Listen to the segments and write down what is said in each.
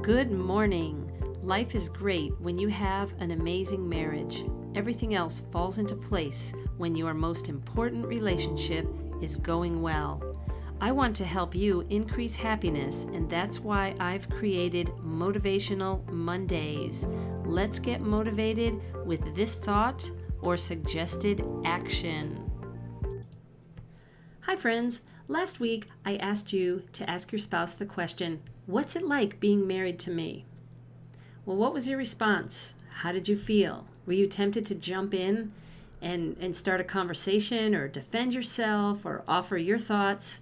Good morning. Life is great when you have an amazing marriage. Everything else falls into place when your most important relationship is going well. I want to help you increase happiness, and that's why I've created Motivational Mondays. Let's get motivated with this thought or suggested action. Hi friends. Last week I asked you to ask your spouse the question, what's it like being married to me? Well, what was your response? How did you feel? Were you tempted to jump in and start a conversation or defend yourself or offer your thoughts?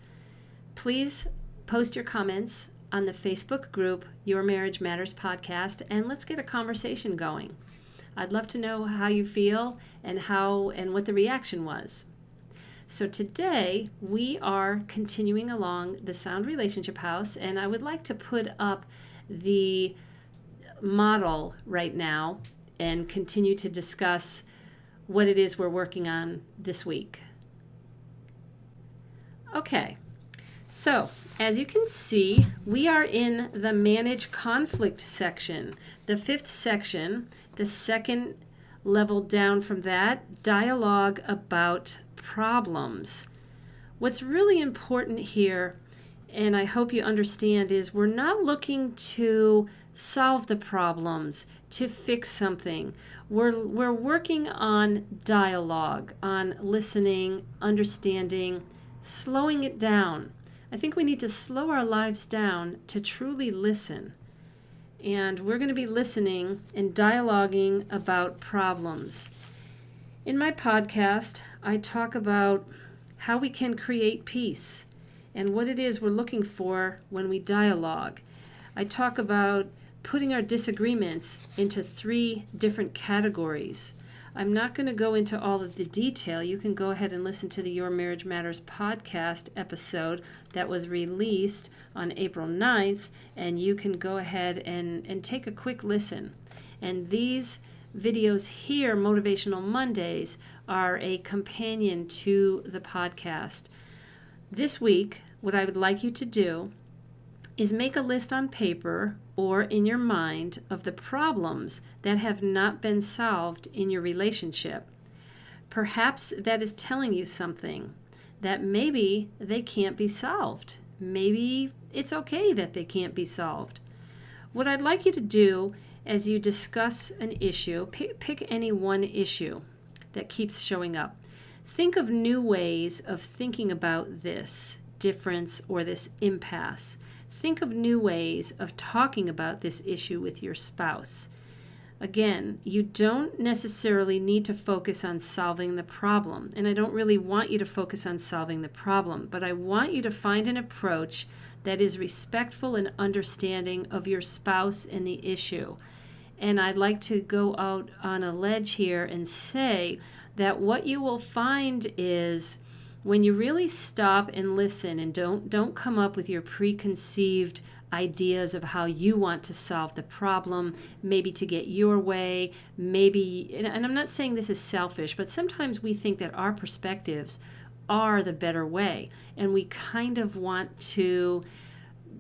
Please post your comments on the Facebook group, Your Marriage Matters Podcast, and let's get a conversation going. I'd love to know how you feel and what the reaction was. So today we are continuing along the Sound Relationship House, and I would like to put up the model right now and continue to discuss what it is we're working on this week. Okay, so as you can see, we are in the Manage Conflict section, the 5th section, the second level down from that, Dialogue About Problems. What's really important here, and I hope you understand, is we're not looking to solve the problems, to fix something. We're working on dialogue, on listening, understanding, slowing it down. I think we need to slow our lives down to truly listen. And we're going to be listening and dialoguing about problems. In my podcast, I talk about how we can create peace and what it is we're looking for when we dialogue. I talk about putting our disagreements into 3 different categories. I'm not going to go into all of the detail. You can go ahead and listen to the Your Marriage Matters podcast episode that was released on April 9th, and you can go ahead and take a quick listen. And these videos here, Motivational Mondays, are a companion to the podcast. This week, what I would like you to do is make a list on paper or in your mind of the problems that have not been solved in your relationship. Perhaps that is telling you something, that maybe they can't be solved. Maybe it's okay that they can't be solved. What I'd like you to do as you discuss an issue, pick any one issue that keeps showing up. Think of new ways of thinking about this difference or this impasse. Think of new ways of talking about this issue with your spouse. Again, you don't necessarily need to focus on solving the problem, and I don't really want you to focus on solving the problem, but I want you to find an approach that is respectful and understanding of your spouse and the issue. And I'd like to go out on a ledge here and say that what you will find is when you really stop and listen and don't come up with your preconceived ideas of how you want to solve the problem, maybe to get your way, maybe, and I'm not saying this is selfish, but sometimes we think that our perspectives are the better way, and we kind of want to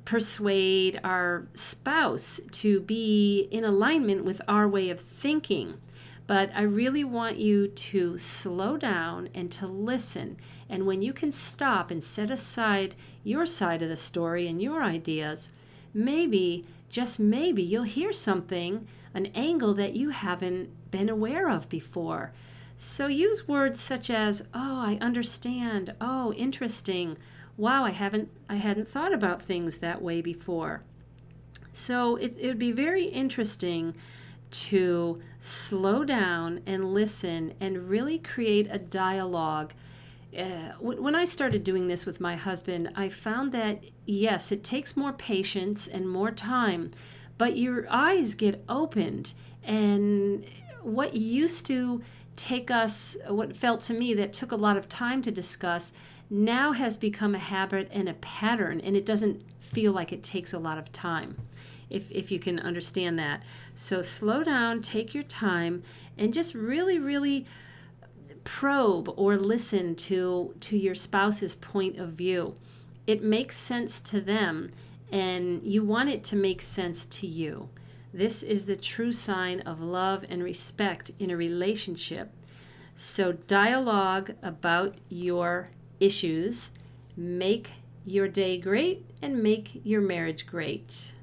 persuade our spouse to be in alignment with our way of thinking. But I really want you to slow down and to listen. And when you can stop and set aside your side of the story and your ideas, maybe, just maybe, you'll hear something, an angle that you haven't been aware of before. So use words such as, oh, I understand, oh, interesting, wow, I hadn't thought about things that way before. So it would be very interesting to slow down and listen and really create a dialogue. When I started doing this with my husband, I found that, yes, it takes more patience and more time, but your eyes get opened, and what used to take us, what felt to me that took a lot of time to discuss, now has become a habit and a pattern, and it doesn't feel like it takes a lot of time, if you can understand that. So slow down, take your time, and just really, really probe or listen to your spouse's point of view. It makes sense to them, and you want it to make sense to you. This is the true sign of love and respect in a relationship. So dialogue about your issues. Make your day great and make your marriage great.